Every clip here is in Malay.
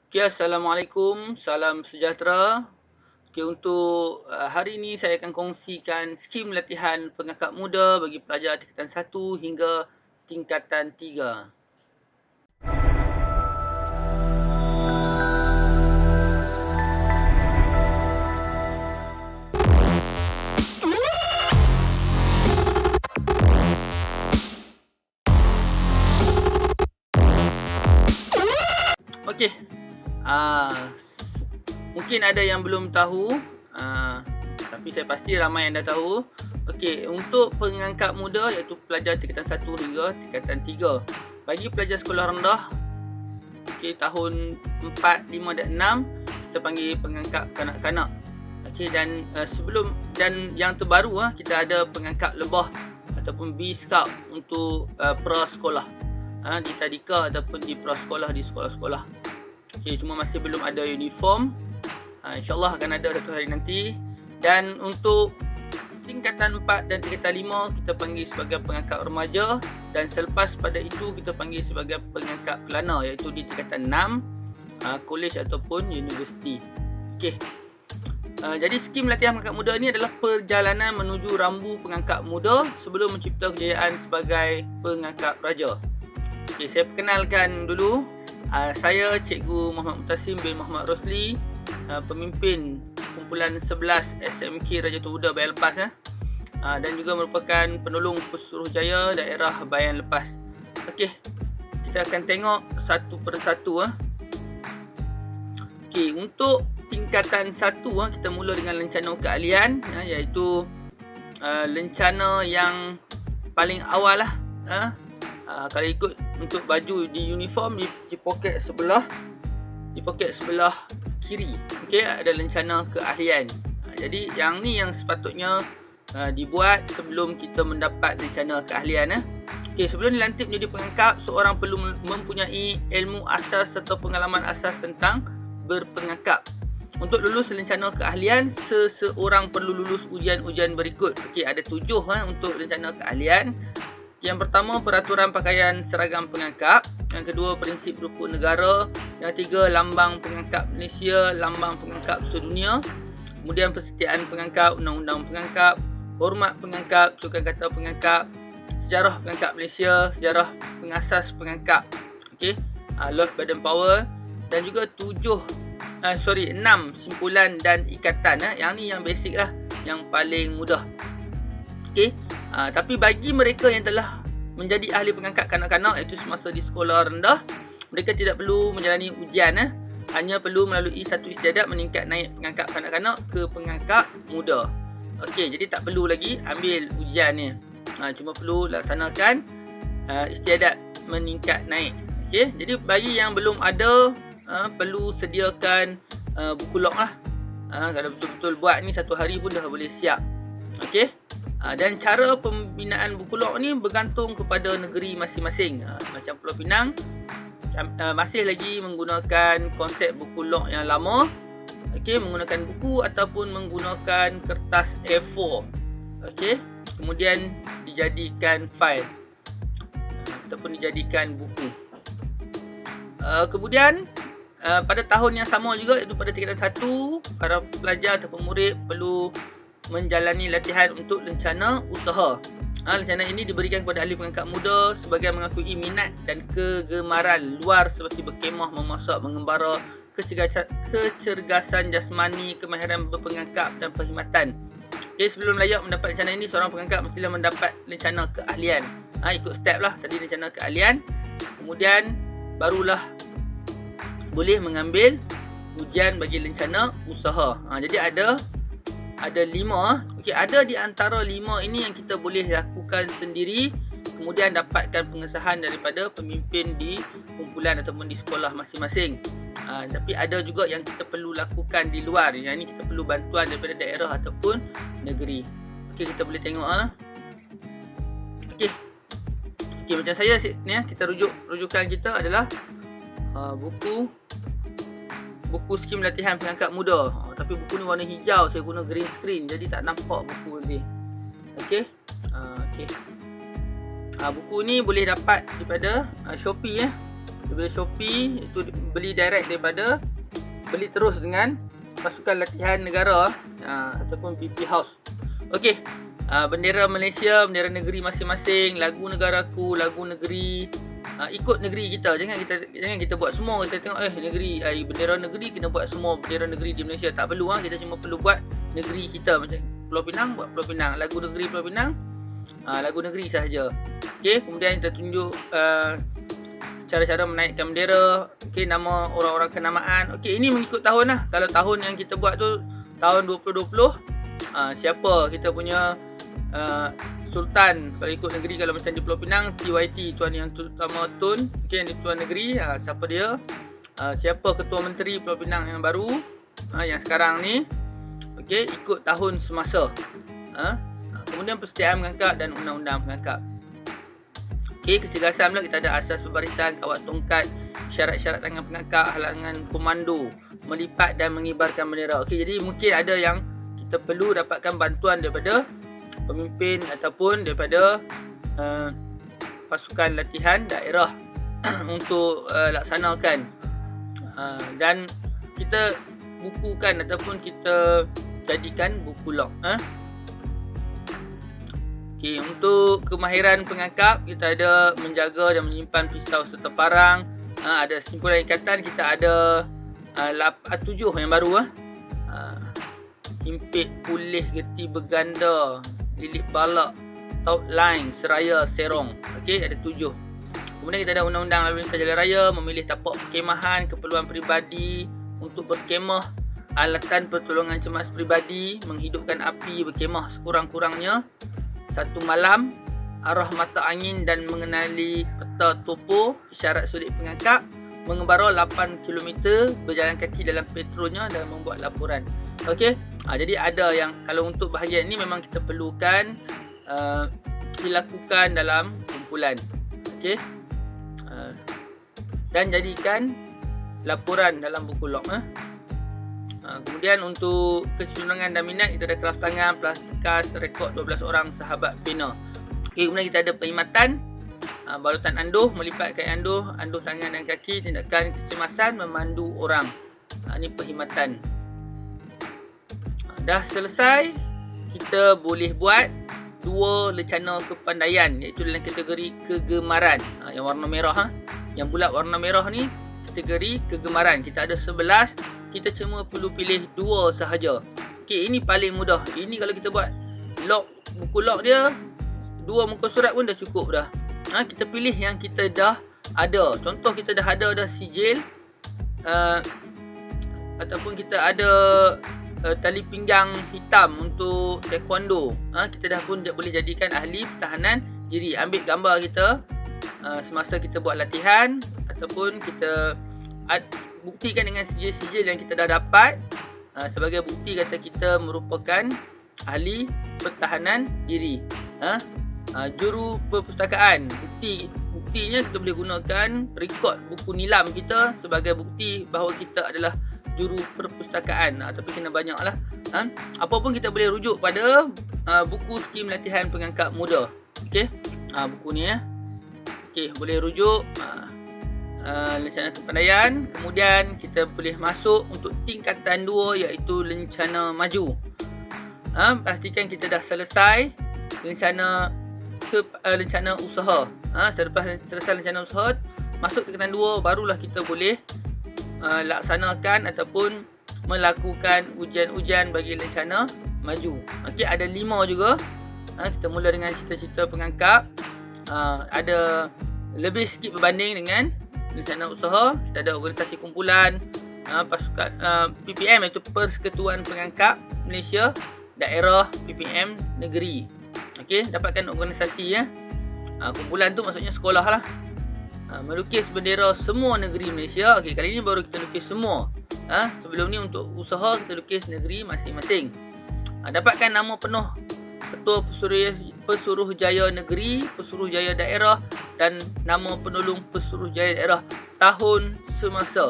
Okay, Assalamualaikum, salam sejahtera. Okay, untuk hari ini saya akan kongsikan skim latihan pengangkat muda bagi pelajar tingkatan 1 hingga tingkatan 3. Okey, mungkin ada yang belum tahu, tapi saya pasti ramai yang dah tahu. Okey, untuk pengangkat muda iaitu pelajar tingkatan 1 hingga tingkatan 3. Bagi pelajar sekolah rendah, okey, tahun 4, 5 dan 6 kita panggil pengangkat kanak-kanak. Okey, dan sebelum dan yang terbaru kita ada pengangkat lebah ataupun B Scout untuk pra-sekolah. Di tadika ataupun di pra-sekolah di sekolah-sekolah. Okey, cuma masih belum ada uniform. InsyaAllah akan ada satu hari nanti. Dan untuk tingkatan 4 dan tingkatan 5 kita panggil sebagai pengangkat remaja, dan selepas pada itu kita panggil sebagai pengangkat pelana iaitu di tingkatan 6, kolej ataupun universiti. Okey. Jadi skim latihan pengangkat muda ini adalah perjalanan menuju rambu pengangkat muda sebelum mencipta kejayaan sebagai pengangkat raja. Okay, saya perkenalkan dulu. Saya Cikgu Muhammad Mutasim bin Muhammad Rosli, pemimpin kumpulan 11 SMK Raja Tuda Bayan Lepas, dan juga merupakan penolong Pesuruhjaya daerah Bayan Lepas. Okey, kita akan tengok satu persatu. Okey, untuk tingkatan 1 kita mula dengan lencana keahlian, iaitu lencana yang paling awal lah. Kalau ikut untuk baju di uniform di poket sebelah kiri, okey, ada lencana keahlian. Jadi yang ni yang sepatutnya dibuat sebelum kita mendapat lencana keahlian. Okey, sebelum dilantik menjadi pengangkat, seorang perlu mempunyai ilmu asas serta pengalaman asas tentang berpengangkat. Untuk lulus lencana keahlian, seseorang perlu lulus ujian-ujian berikut. Okey, ada 7 untuk lencana keahlian. Yang pertama, peraturan pakaian seragam pengangkat. Yang kedua, prinsip rukun negara. Yang ketiga, lambang pengangkat Malaysia, lambang pengangkat sedunia. Kemudian persetiaan pengangkat, undang-undang pengangkat, hormat pengangkat, cukai kata pengangkat, sejarah pengangkat Malaysia, sejarah pengasas pengangkat. Okey, Lord Baden Powell, dan juga 6 simpulan dan ikatan. Yang ni yang basic lah, yang paling mudah. Okey, tapi bagi mereka yang telah menjadi ahli pengangkat kanak-kanak, iaitu semasa di sekolah rendah, mereka tidak perlu menjalani ujian. Hanya perlu melalui satu istiadat meningkat naik pengangkat kanak-kanak ke pengangkat muda. Okey, jadi tak perlu lagi ambil ujian ni. Cuma perlu laksanakan istiadat meningkat naik. Okey, jadi bagi yang belum ada, perlu sediakan buku log lah. Kalau betul-betul buat ni satu hari pun dah boleh siap. Okey. Dan cara pembinaan buku log ni bergantung kepada negeri masing-masing. Macam Pulau Pinang masih lagi menggunakan konsep buku log yang lama. Okey, menggunakan buku ataupun menggunakan kertas A4. Okey, kemudian dijadikan file ataupun dijadikan buku. Kemudian pada tahun yang sama juga, iaitu pada tingkatan 1, para pelajar ataupun murid perlu menjalani latihan untuk lencana usaha. Lencana ini diberikan kepada ahli pengangkat muda sebagai mengakui minat dan kegemaran luar seperti berkemah, memasak, mengembara, kecergasan jasmani, kemahiran berpengangkat dan perkhidmatan. Okay, sebelum layak mendapat lencana ini, seorang pengangkat mestilah mendapat lencana keahlian. Ikut step lah, tadi lencana keahlian, kemudian barulah boleh mengambil ujian bagi lencana usaha. Jadi ada 5. Okey, ada di antara 5 ini yang kita boleh lakukan sendiri, kemudian dapatkan pengesahan daripada pemimpin di kumpulan ataupun di sekolah masing-masing. Tapi ada juga yang kita perlu lakukan di luar. Yang ini kita perlu bantuan daripada daerah ataupun negeri. Okey, kita boleh tengok Okey, macam saya ni, kita rujukan kita adalah buku skim latihan pengangkat muda. Tapi buku ni warna hijau, saya guna green screen, jadi tak nampak buku nanti. Okey. Buku ni boleh dapat daripada Shopee. Daripada Shopee itu beli direct daripada beli terus dengan pasukan latihan negara ataupun BP House. Okey. Bendera Malaysia, bendera negeri masing-masing, lagu negaraku, lagu negeri. Ikut negeri kita. Jangan kita buat semua. Kita tengok negeri bendera negeri kena buat semua bendera negeri di Malaysia. Tak perlu kita cuma perlu buat negeri kita. Macam Pulau Pinang buat Pulau Pinang, lagu negeri Pulau Pinang, lagu negeri sahaja. Okey, kemudian kita tunjuk cara-cara menaikkan bendera. Okey, nama orang-orang kenamaan. Okey, ini mengikut tahun lah. Kalau tahun yang kita buat tu tahun 2020, siapa kita punya Sultan. Kalau ikut negeri, kalau macam di Pulau Pinang, TYT, Tuan Yang Terutama Tun. Okey, yang di Tuan Negeri, siapa dia? Siapa Ketua Menteri Pulau Pinang yang baru, yang sekarang ni. Okey, ikut tahun semasa. Kemudian persediaan mengangkat dan undang-undang mengangkat. Okey, kecergasan pula kita ada asas perbarisan, kawat tongkat, syarat-syarat tangan pengangkat, halangan komando, melipat dan mengibarkan bendera. Okey, jadi mungkin ada yang kita perlu dapatkan bantuan daripada pemimpin ataupun daripada pasukan latihan daerah untuk laksanakan, dan kita bukukan ataupun kita jadikan buku log. Okey, untuk kemahiran pengangkap kita ada menjaga dan menyimpan pisau serta parang. Ada simpulan ikatan, kita ada 7 yang baru. Himpit, pulih, geti berganda, lilit balak, taut line, seraya, serong. Okey, ada 7. Kemudian kita ada undang-undang lalu lintas jalan raya, memilih tapak perkemahan, keperluan peribadi untuk berkemah, alatan pertolongan cemas peribadi, menghidupkan api berkemah sekurang-kurangnya 1 malam, arah mata angin dan mengenali peta topo, isyarat sudut pengangkap, mengembara 8 km, berjalan kaki dalam petrolnya dan membuat laporan. Okey, jadi ada yang kalau untuk bahagian ini memang kita perlukan dilakukan dalam kumpulan. Okey, dan jadikan laporan dalam buku log. Kemudian untuk kecenderungan dan minat, kita ada kraft tangan, plastikas, rekod 12 orang sahabat bina. Okey, kemudian kita ada perkhidmatan, balutan anduh, melipat kain anduh, anduh tangan dan kaki, tindakan kecemasan, memandu orang. Ini perkhidmatan. Dah selesai, kita boleh buat 2 lencana kepandaian, iaitu dalam kategori kegemaran. Yang warna merah, yang bulat warna merah ni kategori kegemaran. Kita ada 11, kita cuma perlu pilih 2 sahaja. Okey, ini paling mudah. Ini kalau kita buat log, buku log dia 2 muka surat pun dah cukup dah. Kita pilih yang kita dah ada. Contoh kita dah ada sijil, ataupun kita ada tali pinggang hitam untuk taekwondo. Kita dah pun boleh jadikan ahli pertahanan diri. Ambil gambar kita semasa kita buat latihan, ataupun kita buktikan dengan sijil-sijil yang kita dah dapat sebagai bukti kata kita merupakan ahli pertahanan diri. Juru perpustakaan, buktinya kita boleh gunakan rekod buku nilam kita sebagai bukti bahawa kita adalah juru perpustakaan. Tapi kena banyak lah. Apa pun kita boleh rujuk pada buku skim latihan pengangkat muda. Okey, buku ni okey, boleh rujuk lencana kepandaian. Kemudian kita boleh masuk untuk tingkatan 2, iaitu lencana maju. Pastikan kita dah selesai lencana usaha. Selepas selesai lencana usaha, masuk tingkatan 2, barulah kita boleh laksanakan ataupun melakukan ujian-ujian bagi lencana maju. Okey, ada 5 juga. Kita mula dengan cita-cita pengangkap. Ada lebih sikit berbanding dengan lencana usaha. Kita ada organisasi kumpulan, pasukan PPM, iaitu Persekutuan Pengangkap Malaysia, daerah, PPM negeri. Okey, dapatkan organisasi kumpulan tu maksudnya sekolah lah. Melukis bendera semua negeri Malaysia. Okey, kali ni baru kita lukis semua. Sebelum ni untuk usaha kita lukis negeri masing-masing. Dapatkan nama penuh Ketua Pesuruhjaya Negeri, Pesuruhjaya Daerah dan nama penolong Pesuruhjaya Daerah tahun semasa.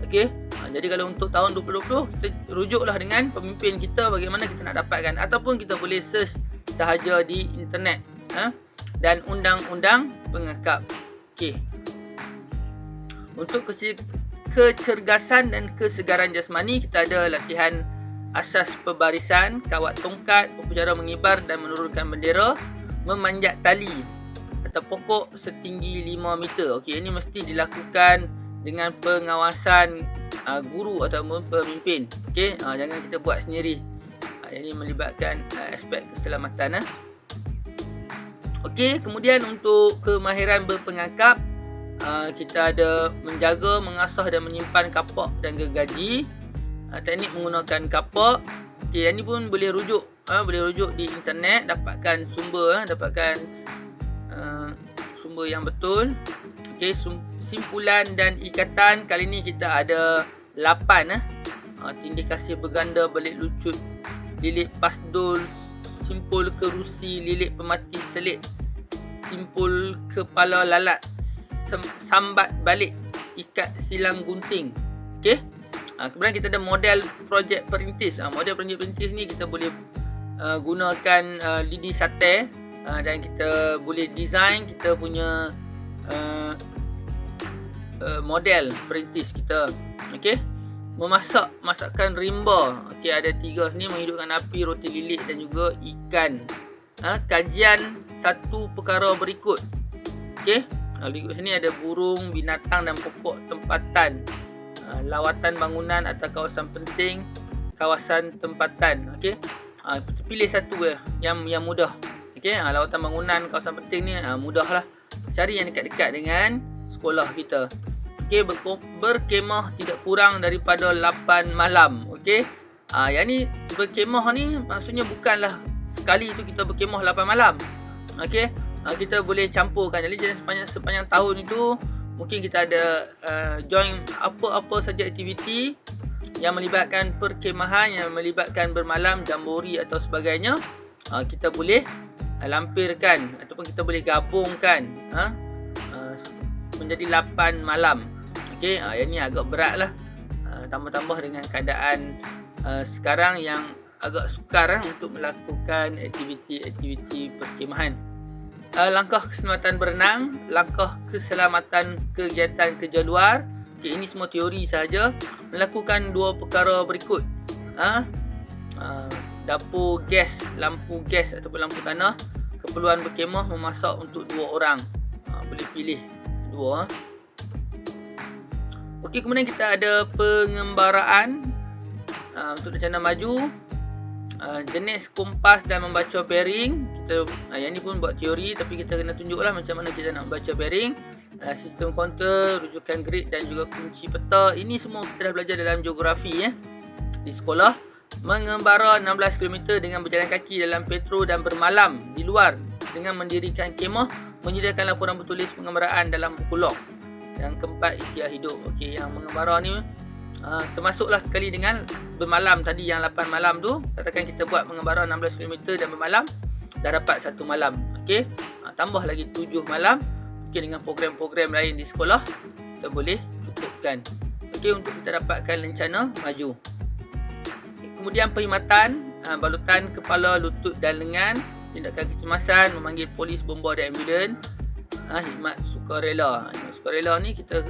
Okey, jadi kalau untuk tahun 2020 kita rujuklah dengan pemimpin kita bagaimana kita nak dapatkan, ataupun kita boleh search sahaja di internet. Dan undang-undang pengangkap. Okey. Untuk kecergasan dan kesegaran jasmani, kita ada latihan asas pebarisan, kawat tongkat, upacara mengibar dan menurunkan bendera, memanjat tali atau pokok setinggi 5 meter. Okey, ini mesti dilakukan dengan pengawasan guru ataupun pemimpin. Okey, jangan kita buat sendiri. Ini melibatkan aspek keselamatan. Okey, kemudian untuk kemahiran berpengangkap, kita ada menjaga, mengasah dan menyimpan kapak dan gergaji. Teknik menggunakan kapak. Okey, yang ni pun boleh rujuk, boleh rujuk di internet, dapatkan sumber, sumber yang betul. Okey, simpulan dan ikatan, kali ni kita ada 8 tindih kasih berganda, belit lucut, lilit pasdul, simpul kerusi, lilit pemati selit, simpul kepala lalat, sambat balik, ikat silang gunting. Okey. Kemudian kita ada model projek perintis. Model projek perintis ni kita boleh gunakan lidi sate, dan kita boleh design kita punya model perintis kita. Okey. Memasak masakan rimba. Okey, ada 3 sini: menghidupkan api, roti lilit dan juga ikan. Kajian satu perkara berikut. Okey. Berikut sini ada burung, binatang dan pokok tempatan. Lawatan bangunan atau kawasan penting, kawasan tempatan. Okey. Pilih satu yang mudah. Okey, lawatan bangunan, kawasan penting ni mudahlah. Cari yang dekat-dekat dengan sekolah kita. Okey, berkemah tidak kurang daripada 8 malam. Okey. Yang ni berkemah ni maksudnya bukanlah sekali tu kita berkemah 8 malam. Okey. Kita boleh campurkan. Jadi sepanjang tahun itu mungkin kita ada join apa-apa saja aktiviti yang melibatkan perkemahan, yang melibatkan bermalam, jambori atau sebagainya. Kita boleh lampirkan ataupun kita boleh gabungkan menjadi 8 malam. Okey, yang ni agak berat lah, tambah-tambah dengan keadaan sekarang yang agak sukar untuk melakukan aktiviti-aktiviti perkemahan. Langkah keselamatan berenang, langkah keselamatan kegiatan kerja luar. Okay, ini semua teori sahaja. Melakukan 2 perkara berikut. Dapur gas, lampu gas ataupun lampu tanah. Keperluan berkemah, memasak untuk 2 orang. Boleh pilih 2. Okey, kemudian kita ada pengembaraan untuk rencana maju. Jenis kompas dan membaca bearing. Kita yang ni pun buat teori, tapi kita kena tunjuklah macam mana kita nak membaca bearing. Sistem kontur, rujukan grid dan juga kunci peta. Ini semua kita dah belajar dalam geografi di sekolah. Mengembara 16 km dengan berjalan kaki dalam petro dan bermalam di luar dengan mendirikan kemah, menyediakan laporan bertulis pengembaraan dalam buku log. Yang keempat, ikhtiar hidup. Okey, yang mengembara ni termasuklah sekali dengan bermalam tadi, yang 8 malam tu. Katakan kita buat mengembara 16 km dan bermalam, dah dapat 1 malam. Okey, tambah lagi 7 malam. Okey, dengan program-program lain di sekolah kita boleh cukupkan. Okey, untuk kita dapatkan lencana maju. Kemudian perkhidmatan, balutan kepala, lutut dan lengan, tindakan kecemasan, memanggil polis, bomba dan ambulan. Khidmat sukarela. Khidmat sukarela ni kita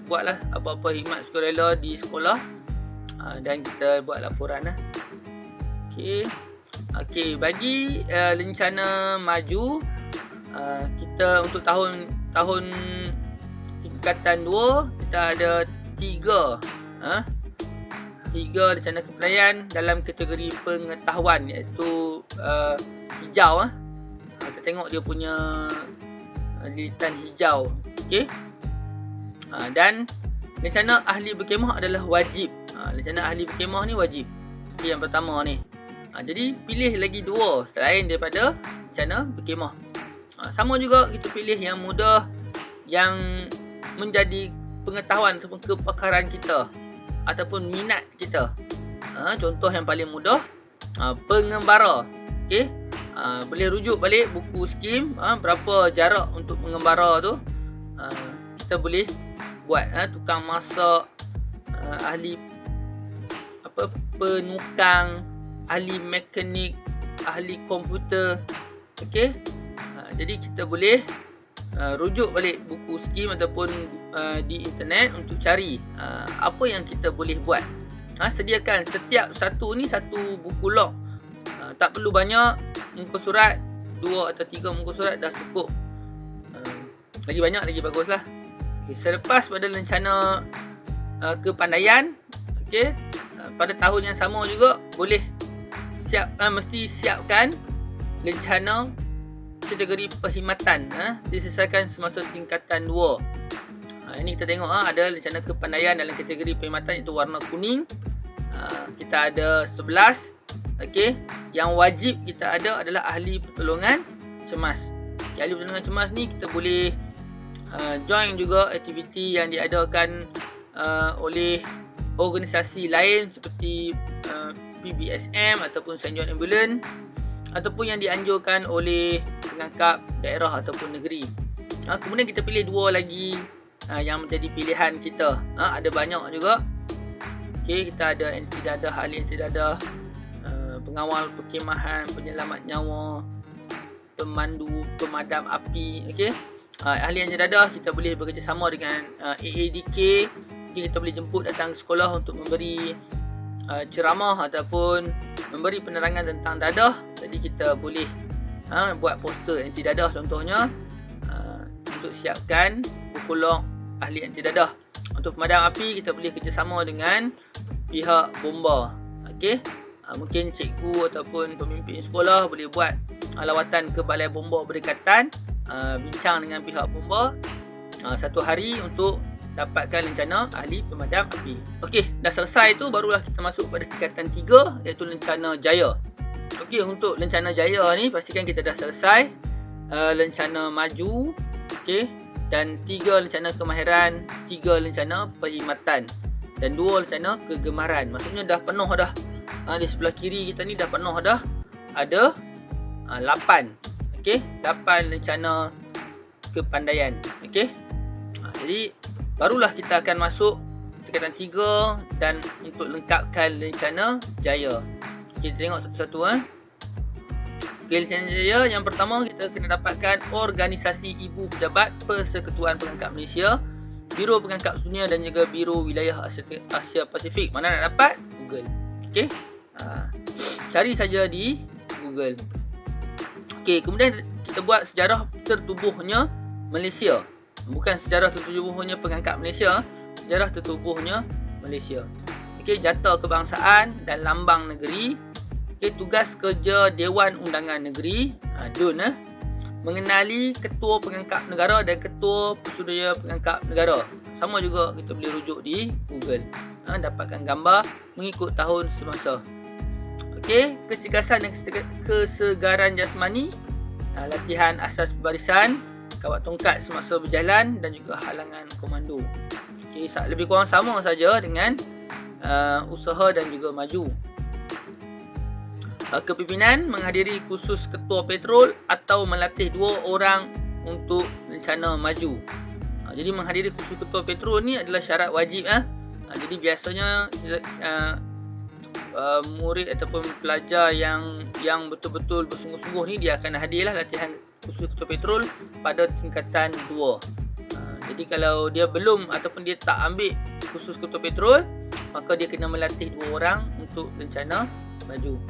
buatlah apa-apa khidmat sukarela di sekolah, dan kita buat laporan. Okey, bagi lencana maju, kita untuk tahun tingkatan 2 kita ada 3 rencana kepelainan dalam kategori pengetahuan, iaitu hijau. Kita tengok dia punya lilitan hijau. Okey. Dan rencana ahli berkemah adalah wajib. Rencana ahli berkemah ni wajib. Okay, yang pertama ni. Jadi pilih lagi 2 selain daripada rencana berkemah. Sama juga kita pilih yang mudah, yang menjadi pengetahuan ataupun kepakaran kita ataupun minat kita. Contoh yang paling mudah, pengembara. Okey. Boleh rujuk balik buku skim, berapa jarak untuk mengembara tu. Kita boleh buat. Tukang masak, ahli penukang, ahli mekanik, ahli komputer. Okey. Jadi kita boleh rujuk balik buku skim ataupun di internet untuk cari apa yang kita boleh buat. Sediakan setiap satu ni satu buku log. Tak perlu banyak muka surat, 2 atau 3 muka surat dah cukup. Lagi banyak lagi baguslah. Okay, selepas pada lencana kepandaian, okay, pada tahun yang sama juga boleh mesti siapkan lencana kategori perkhidmatan, diselesaikan semasa tingkatan 2. Ini kita tengok ada lencana kepandaian dalam kategori perkhidmatan, itu warna kuning. Kita ada 11. Okey, yang wajib kita ada adalah ahli pertolongan cemas. Ahli pertolongan cemas ni kita boleh join juga aktiviti yang diadakan oleh organisasi lain seperti PBSM ataupun St. John Ambulance, ataupun yang dianjurkan oleh pengangkap daerah ataupun negeri. Kemudian kita pilih 2 lagi yang menjadi pilihan kita. Ada banyak juga. Okey, kita ada anti dadah, ahli anti dadah, pengawal perkhemahan, penyelamat nyawa, pemandu pemadam api. Okey, ahli anti dadah kita boleh bekerjasama dengan AADK. Kita boleh jemput datang ke sekolah untuk memberi ceramah ataupun memberi penerangan tentang dadah. Jadi kita boleh buat poster anti dadah contohnya, untuk siapkan buku log ahli anti dadah. Untuk pemadam api kita boleh kerjasama dengan pihak bomba. Okey, mungkin cikgu ataupun pemimpin sekolah boleh buat lawatan ke balai bomba berdekatan, bincang dengan pihak bomba satu hari untuk dapatkan lencana ahli pemadam api. Okey, dah selesai tu barulah kita masuk pada tingkatan 3, iaitu lencana jaya. Okey, untuk lencana jaya ni pastikan kita dah selesai lencana maju, okey, dan 3 lencana kemahiran, 3 lencana perkhidmatan dan 2 lencana kegemaran. Maksudnya dah penuh dah. Di sebelah kiri kita ni dah penuh dah. Ada 8. Okey, 8 lencana kepandaian. Okey. Jadi barulah kita akan masuk tingkatan 3 dan untuk lengkapkan lencana jaya. Kita tengok satu-satu. Okay, lencana jaya yang pertama kita kena dapatkan organisasi ibu pejabat Persekutuan Pengangkat Malaysia, Biro Pengangkat Dunia dan juga Biro Wilayah Asia Pasifik. Mana nak dapat? Google. Okey. Cari saja di Google. Okey, kemudian kita buat sejarah tertubuhnya Malaysia. Bukan sejarah tertubuhnya pengangkat Malaysia, sejarah tertubuhnya Malaysia. Okey, jata kebangsaan dan lambang negeri. Okey, tugas kerja Dewan Undangan Negeri, DUN, mengenali ketua pengangkap negara dan ketua pesuruhjaya pengangkap negara. Sama juga kita boleh rujuk di Google. Dapatkan gambar mengikut tahun semasa. Okey, kecergasan dan kesegaran jasmani, latihan asas barisan, kawat tongkat semasa berjalan dan juga halangan komando. Okey, lebih kurang sama saja dengan usaha dan juga maju. Kepimpinan menghadiri kursus ketua petrol atau melatih 2 orang untuk rencana maju. Jadi menghadiri kursus ketua petrol ni adalah syarat wajib. Jadi biasanya murid ataupun pelajar yang betul-betul bersungguh-sungguh ni dia akan hadirlah latihan kursus ketua petrol pada tingkatan 2. Jadi kalau dia belum ataupun dia tak ambil kursus ketua petrol, maka dia kena melatih 2 orang untuk rencana maju.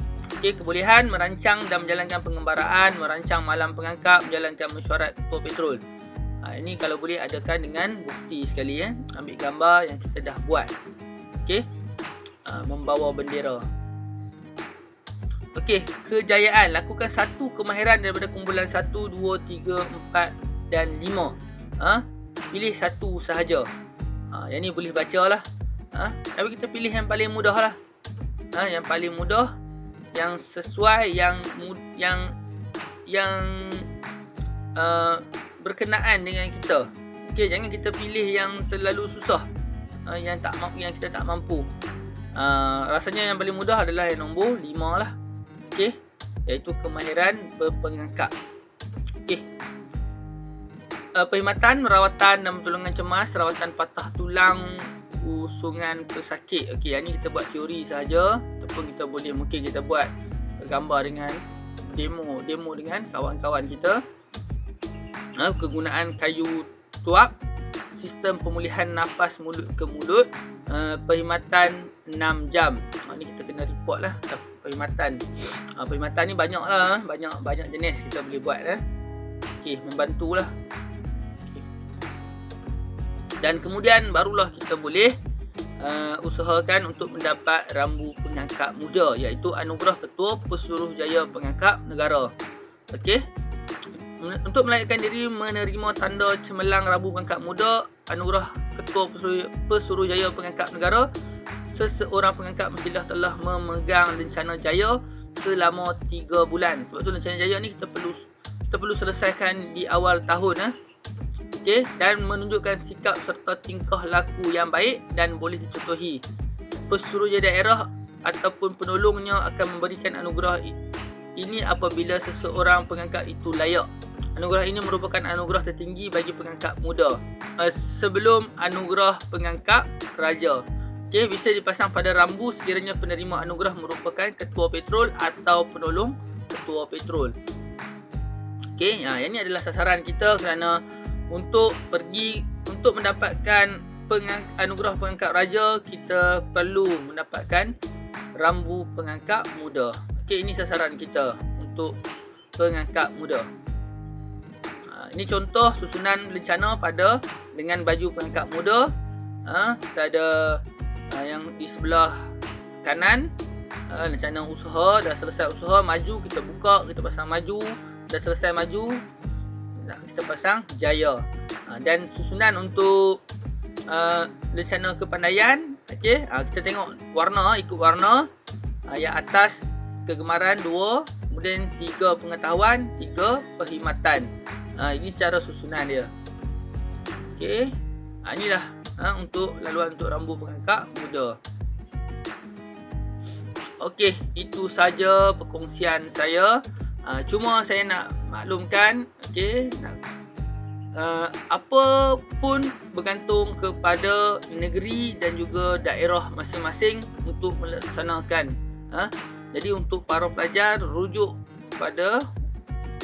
Okey, kebolehan merancang dan menjalankan pengembaraan, merancang malam pengangkap, menjalankan mesyuarat ketua petrol. Ini kalau boleh adakan dengan bukti sekali, ambil gambar yang kita dah buat. Okey, membawa bendera. Okey, kejayaan, lakukan satu kemahiran daripada kumpulan 1, 2, 3, 4 dan 5. Pilih satu sahaja. Yang ni boleh baca lah. Tapi kita pilih yang paling mudah lah. Yang paling mudah, yang sesuai, yang berkenaan dengan kita. Okey, jangan kita pilih yang terlalu susah, yang kita tak mampu. Rasanya yang paling mudah adalah yang nombor 5 lah. Okey, iaitu kemahiran berpengangkap. Okey. Perkhidmatan, rawatan dan pertolongan cemas, rawatan patah tulang, usungan pesakit. Okey, yang ni kita buat teori sahaja, ataupun kita boleh mungkin kita buat gambar dengan demo dengan kawan-kawan kita. kegunaan kayu tuak, sistem pemulihan nafas mulut ke mulut, perkhidmatan 6 jam. Ni kita kena report lah perkhidmatan. Perkhidmatan ni banyak lah, banyak jenis kita boleh buat Okey, membantulah. Okay. Dan kemudian barulah kita boleh usahakan untuk mendapat rambu pengangkap muda, iaitu anugerah Ketua Pesuruhjaya Pengangkap Negara. Okey. Untuk melayakkan diri menerima tanda cemerlang rambu pengangkap muda anugerah Ketua Pesuruhjaya Pengangkap Negara, seseorang pengangkap mestilah telah memegang lencana jaya selama 3 bulan. Sebab tu lencana jaya ni kita perlu selesaikan di awal tahun Okey, dan menunjukkan sikap serta tingkah laku yang baik dan boleh dicontohi. Pesuruhjaya daerah ataupun penolongnya akan memberikan anugerah ini apabila seseorang pengangkap itu layak. Anugerah ini merupakan anugerah tertinggi bagi pengangkap muda sebelum anugerah pengangkap raja. Okey, bisa dipasang pada rambu sekiranya penerima anugerah merupakan ketua petrol atau penolong ketua petrol. Okey, yang ini adalah sasaran kita kerana untuk mendapatkan anugerah pengangkap raja, kita perlu mendapatkan rambu pengangkap muda. Okey, ini sasaran kita untuk pengangkap muda. Ini contoh susunan lencana dengan baju pengangkap muda. Kita ada yang di sebelah kanan, lencana usaha. Dah selesai usaha, maju, kita buka, kita pasang maju. Dah selesai maju, kita pasang jaya. Dan susunan untuk lencana kepandaian. Okey, kita tengok warna, ikut warna. Yang atas kegemaran 2, kemudian 3 pengetahuan, 3 perkhidmatan. Ini cara susunan dia. Okey, inilah untuk laluan untuk rambu pengangkap muda. Okey, itu saja perkongsian saya. Cuma saya nak maklumkan, okey, apa pun bergantung kepada negeri dan juga daerah masing-masing untuk melaksanakan. Jadi untuk para pelajar, rujuk pada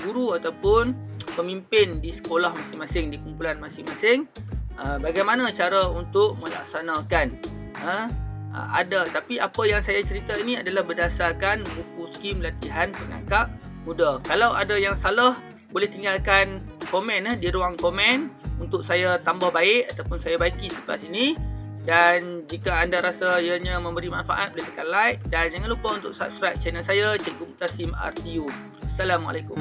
guru ataupun pemimpin di sekolah masing-masing, di kumpulan masing-masing, bagaimana cara untuk melaksanakan. Ada, tapi apa yang saya cerita ini adalah berdasarkan buku skim latihan pengangkap muda. Kalau ada yang salah, boleh tinggalkan komen di ruang komen untuk saya tambah baik ataupun saya baiki selepas ini. Dan jika anda rasa ianya memberi manfaat, boleh tekan like dan jangan lupa untuk subscribe channel saya, Cikgu Mutasim RTU. Assalamualaikum.